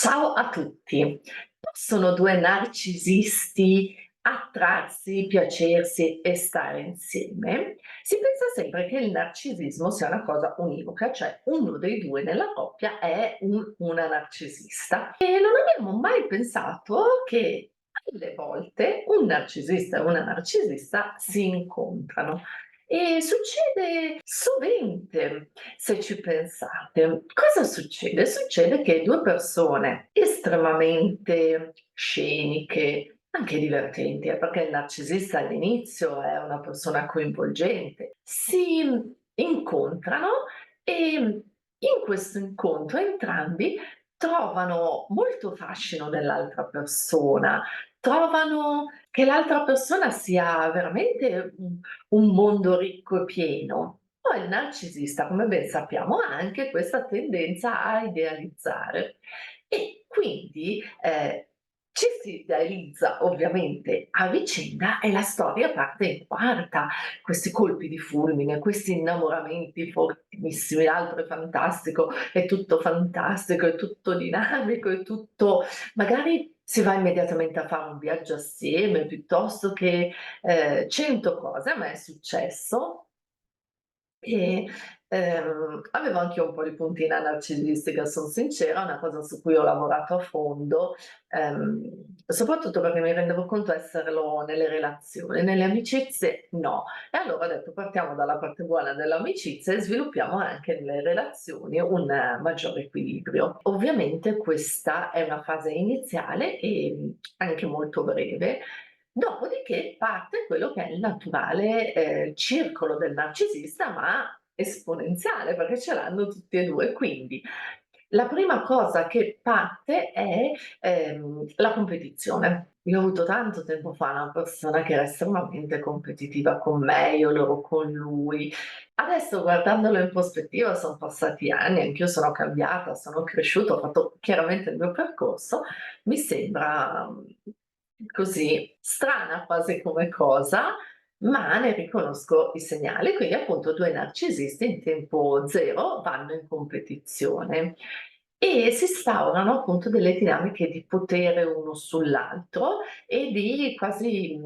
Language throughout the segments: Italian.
Ciao a tutti. Possono due narcisisti attrarsi, piacersi e stare insieme? Si pensa sempre che il narcisismo sia una cosa univoca, cioè uno dei due nella coppia è una narcisista. E non abbiamo mai pensato che alle volte un narcisista e una narcisista si incontrano. E succede sovente, se ci pensate. Cosa succede? Succede che due persone estremamente sceniche, anche divertenti, perché il narcisista all'inizio è una persona coinvolgente, si incontrano e in questo incontro entrambi trovano molto fascino nell'altra persona, trovano che l'altra persona sia veramente un mondo ricco e pieno. Poi il narcisista, come ben sappiamo, ha anche questa tendenza a idealizzare e quindi ci si idealizza ovviamente a vicenda e la storia parte in quarta. Questi colpi di fulmine, questi innamoramenti fortissimi, l'altro è tutto dinamico, è tutto magari si va immediatamente a fare un viaggio assieme piuttosto che 100 cose. A me è successo e, avevo anche io un po' di puntina narcisistica, son sincera, una cosa su cui ho lavorato a fondo, soprattutto perché mi rendevo conto esserlo nelle relazioni, nelle amicizie no. E allora ho detto: "Partiamo dalla parte buona dell'amicizia e sviluppiamo anche nelle relazioni un maggiore equilibrio". Ovviamente questa è una fase iniziale e, anche molto breve. Dopodiché parte quello che è il naturale, circolo del narcisista, ma esponenziale, perché ce l'hanno tutti e 2. Quindi la prima cosa che parte è, la competizione. Io ho avuto tanto tempo fa una persona che era estremamente competitiva con me, io lo ero con lui. Adesso guardandolo in prospettiva son passati anni, anch'io sono cambiata, sono cresciuta, ho fatto chiaramente il mio percorso, mi sembra, così strana quasi come cosa, ma ne riconosco i segnali. Quindi appunto 2 narcisisti in tempo zero vanno in competizione e si instaurano appunto delle dinamiche di potere uno sull'altro e di quasi,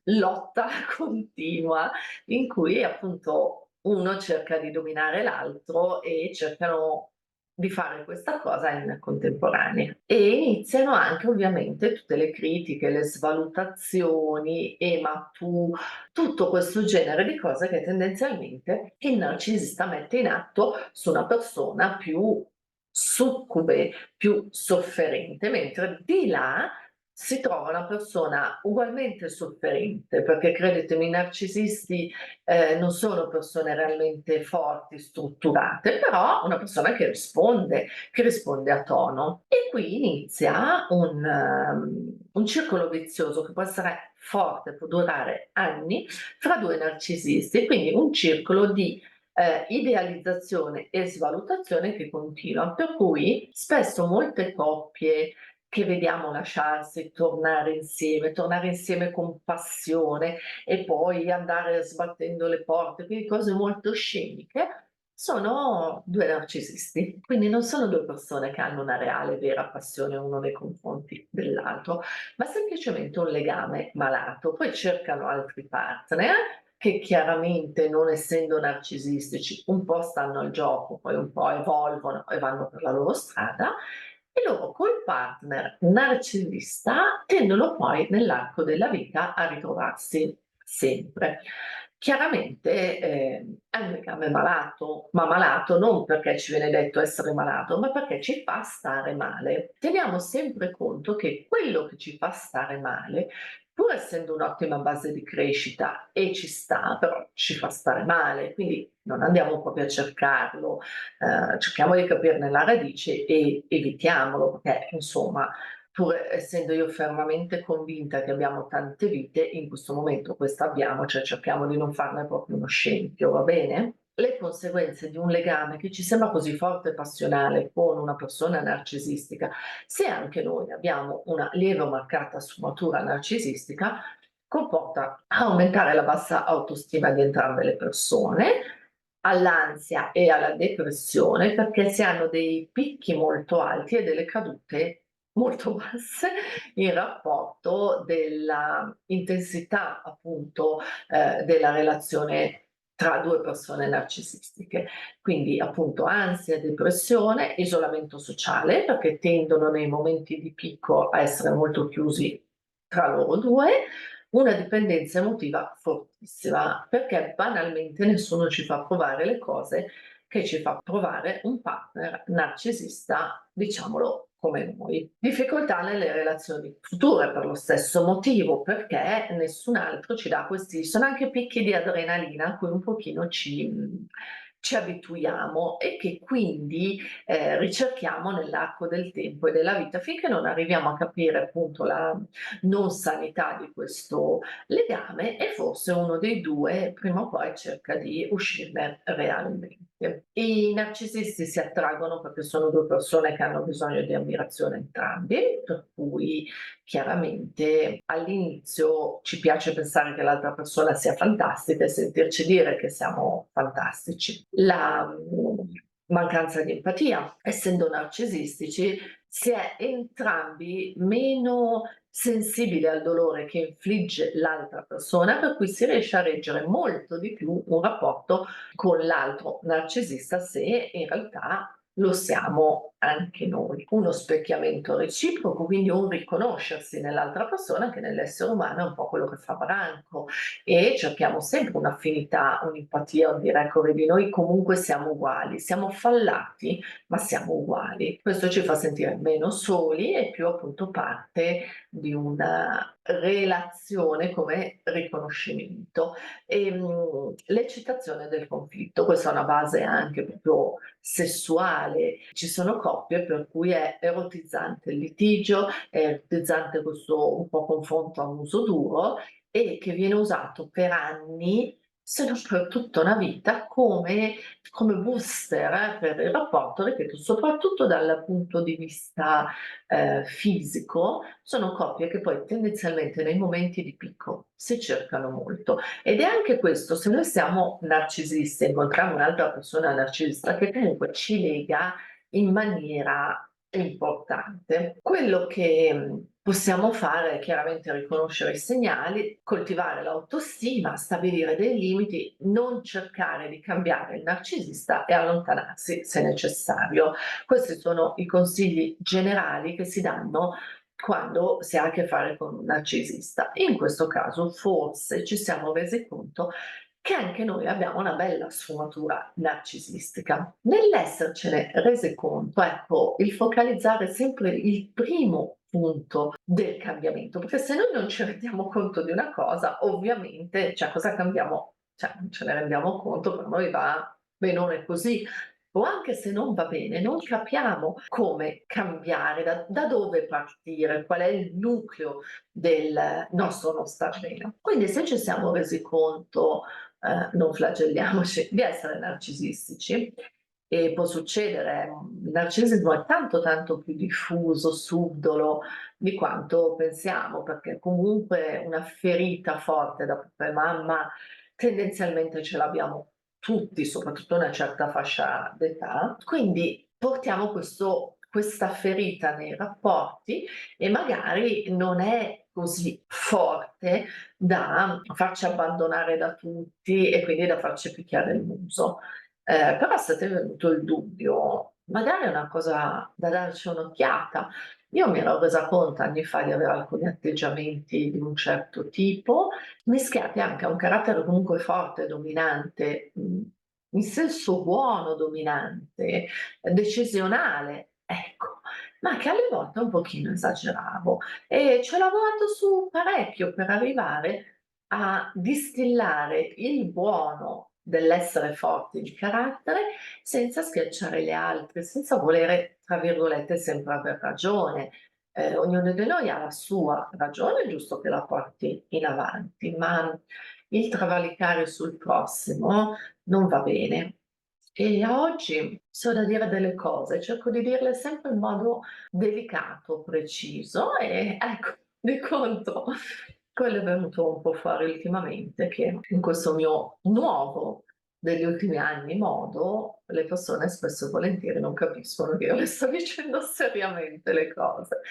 lotta continua in cui appunto uno cerca di dominare l'altro e cercano di fare questa cosa in contemporanea. E iniziano anche ovviamente tutte le critiche, le svalutazioni: ma tu", tutto questo genere di cose che tendenzialmente il narcisista mette in atto su una persona più succube, più sofferente, mentre di là si trova una persona ugualmente sofferente, perché credetemi i narcisisti non sono persone realmente forti, strutturate, però una persona che risponde a tono. E qui inizia un circolo vizioso che può essere forte, può durare anni, fra 2 narcisisti, quindi un circolo di idealizzazione e svalutazione che continua, per cui spesso molte coppie che vediamo lasciarsi, tornare insieme con passione e poi andare sbattendo le porte, quindi cose molto sceniche, sono 2 narcisisti. Quindi non sono 2 persone che hanno una reale, vera passione uno nei confronti dell'altro, ma semplicemente un legame malato. Poi cercano altri partner che chiaramente, non essendo narcisistici, un po' stanno al gioco, poi un po' evolvono e vanno per la loro strada e loro col partner narcisista tendono poi nell'arco della vita a ritrovarsi sempre. Chiaramente, è un legame malato, ma malato non perché ci viene detto essere malato, ma perché ci fa stare male. Teniamo sempre conto che quello che ci fa stare male, pur essendo un'ottima base di crescita e ci sta, però ci fa stare male, quindi non andiamo proprio a cercarlo, cerchiamo di capirne la radice e evitiamolo, perché insomma, pur essendo io fermamente convinta che abbiamo tante vite, in questo momento questa abbiamo, cioè cerchiamo di non farne proprio uno scempio, va bene? Le conseguenze di un legame che ci sembra così forte e passionale con una persona narcisistica, se anche noi abbiamo una lieve o marcata sfumatura narcisistica, comporta aumentare la bassa autostima di entrambe le persone, all'ansia e alla depressione, perché si hanno dei picchi molto alti e delle cadute molto basse in rapporto della intensità appunto, della relazione tra 2 persone narcisistiche. Quindi appunto ansia, depressione, isolamento sociale, perché tendono nei momenti di picco a essere molto chiusi tra loro 2, una dipendenza emotiva fortissima, perché banalmente nessuno ci fa provare le cose che ci fa provare un partner narcisista, diciamolo come noi. Difficoltà nelle relazioni future per lo stesso motivo, perché nessun altro ci dà questi sono anche picchi di adrenalina a cui un pochino ci abituiamo e che quindi, ricerchiamo nell'arco del tempo e della vita, finché non arriviamo a capire appunto la non sanità di questo legame e forse uno dei 2 prima o poi cerca di uscirne realmente. I narcisisti si attraggono perché sono 2 persone che hanno bisogno di ammirazione entrambi, per cui chiaramente all'inizio ci piace pensare che l'altra persona sia fantastica e sentirci dire che siamo fantastici. Mancanza di empatia, essendo narcisistici si è entrambi meno sensibili al dolore che infligge l'altra persona, per cui si riesce a reggere molto di più un rapporto con l'altro narcisista se in realtà lo siamo anche noi. Uno specchiamento reciproco, quindi un riconoscersi nell'altra persona che nell'essere umano è un po' quello che fa branco e cerchiamo sempre un'affinità, un'empatia, un dire ecco vedi noi comunque siamo uguali, siamo fallati ma siamo uguali. Questo ci fa sentire meno soli e più appunto parte di una relazione come riconoscimento. L'eccitazione del conflitto, questa è una base anche proprio sessuale. Ci sono coppie per cui è erotizzante il litigio, è erotizzante questo un po' confronto a muso duro e che viene usato per anni, se non per tutta una vita, come booster per il rapporto, ripeto, soprattutto dal punto di vista, fisico, sono coppie che poi tendenzialmente nei momenti di picco si cercano molto. Ed è anche questo, se noi siamo narcisisti e incontriamo un'altra persona narcisista che comunque ci lega in maniera importante. Quello che, possiamo fare è chiaramente riconoscere i segnali, coltivare l'autostima, stabilire dei limiti, non cercare di cambiare il narcisista e allontanarsi se necessario. Questi sono i consigli generali che si danno quando si ha a che fare con un narcisista. In questo caso forse ci siamo resi conto che anche noi abbiamo una bella sfumatura narcisistica. Nell'essercene resi conto, ecco, il focalizzare sempre il primo punto del cambiamento, perché se noi non ci rendiamo conto di una cosa, ovviamente, cioè cosa cambiamo? Cioè non ce ne rendiamo conto, per noi va benone così. O anche se non va bene, non capiamo come cambiare, da dove partire, qual è il nucleo del nostro non star bene. Quindi se ci siamo resi conto, non flagelliamoci, di essere narcisistici e può succedere, il narcisismo è tanto, tanto più diffuso, subdolo di quanto pensiamo, perché comunque una ferita forte da papà e mamma tendenzialmente ce l'abbiamo tutti, soprattutto a una certa fascia d'età, quindi portiamo questa ferita nei rapporti e magari non è così forte da farci abbandonare da tutti e quindi da farci picchiare il muso. Però se t'è venuto il dubbio, magari è una cosa da darci un'occhiata. Io mi ero resa conto anni fa di avere alcuni atteggiamenti di un certo tipo, mischiati anche a un carattere comunque forte, dominante, in senso buono dominante, decisionale, ecco, ma che alle volte un pochino esageravo e ci ho lavorato su parecchio per arrivare a distillare il buono dell'essere forti di carattere senza schiacciare le altre, senza volere, tra virgolette, sempre aver ragione. Ognuno di noi ha la sua ragione, è giusto che la porti in avanti, ma il travalicare sul prossimo non va bene. E a oggi, se ho da dire delle cose, cerco di dirle sempre in modo delicato, preciso e ecco, di conto quello è venuto un po' fuori ultimamente, che in questo mio nuovo degli ultimi anni modo, le persone spesso e volentieri non capiscono che io le sto dicendo seriamente le cose,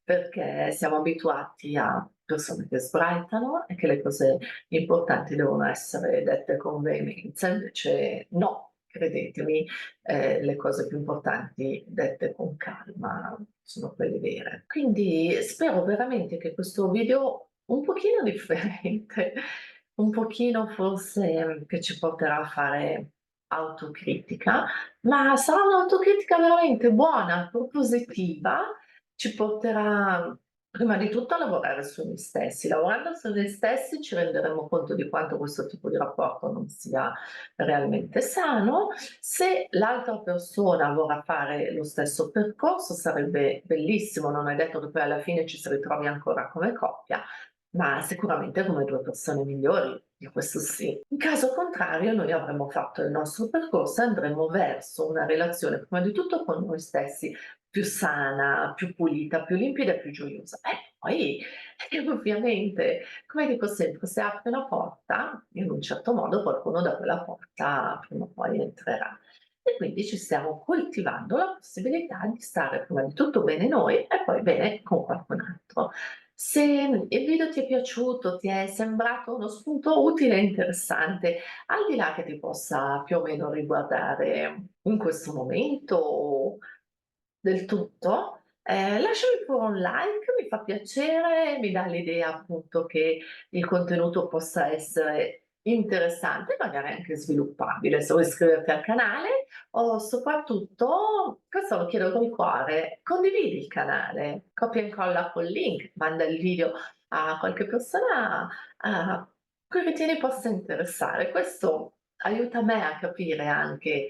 perché siamo abituati a persone che sbraitano e che le cose importanti devono essere dette con veemenza, invece no, credetemi, le cose più importanti dette con calma sono quelle vere. Quindi spero veramente che questo video un pochino differente, un pochino forse che ci porterà a fare autocritica, ma sarà un'autocritica veramente buona, propositiva, ci porterà prima di tutto a lavorare su noi stessi. Lavorando su noi stessi ci renderemo conto di quanto questo tipo di rapporto non sia realmente sano. Se l'altra persona vorrà fare lo stesso percorso sarebbe bellissimo, non è detto che poi alla fine ci si ritrovi ancora come coppia, ma sicuramente come 2 persone migliori, di questo sì. In caso contrario noi avremo fatto il nostro percorso e andremo verso una relazione, prima di tutto con noi stessi, più sana, più pulita, più limpida e più gioiosa. E poi ovviamente, come dico sempre, se apri una porta, in un certo modo qualcuno da quella porta prima o poi entrerà. E quindi ci stiamo coltivando la possibilità di stare prima di tutto bene noi e poi bene con qualcun altro. Se il video ti è piaciuto, ti è sembrato uno spunto utile e interessante, al di là che ti possa più o meno riguardare in questo momento o del tutto, lasciami pure un like, mi fa piacere, mi dà l'idea appunto che il contenuto possa essere interessante, magari anche sviluppabile. Se vuoi iscriverti al canale o soprattutto, questo lo chiedo col cuore, condividi il canale, copia e incolla col link, manda il video a qualche persona a cui ritieni possa interessare. Questo aiuta me a capire anche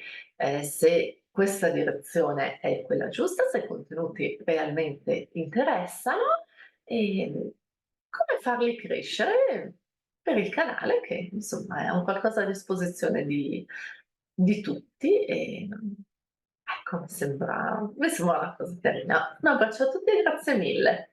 se questa direzione è quella giusta, se i contenuti realmente interessano e come farli crescere per il canale che insomma è un qualcosa a disposizione di tutti e ecco mi sembra una cosa carina. Un abbraccio a tutti e grazie mille.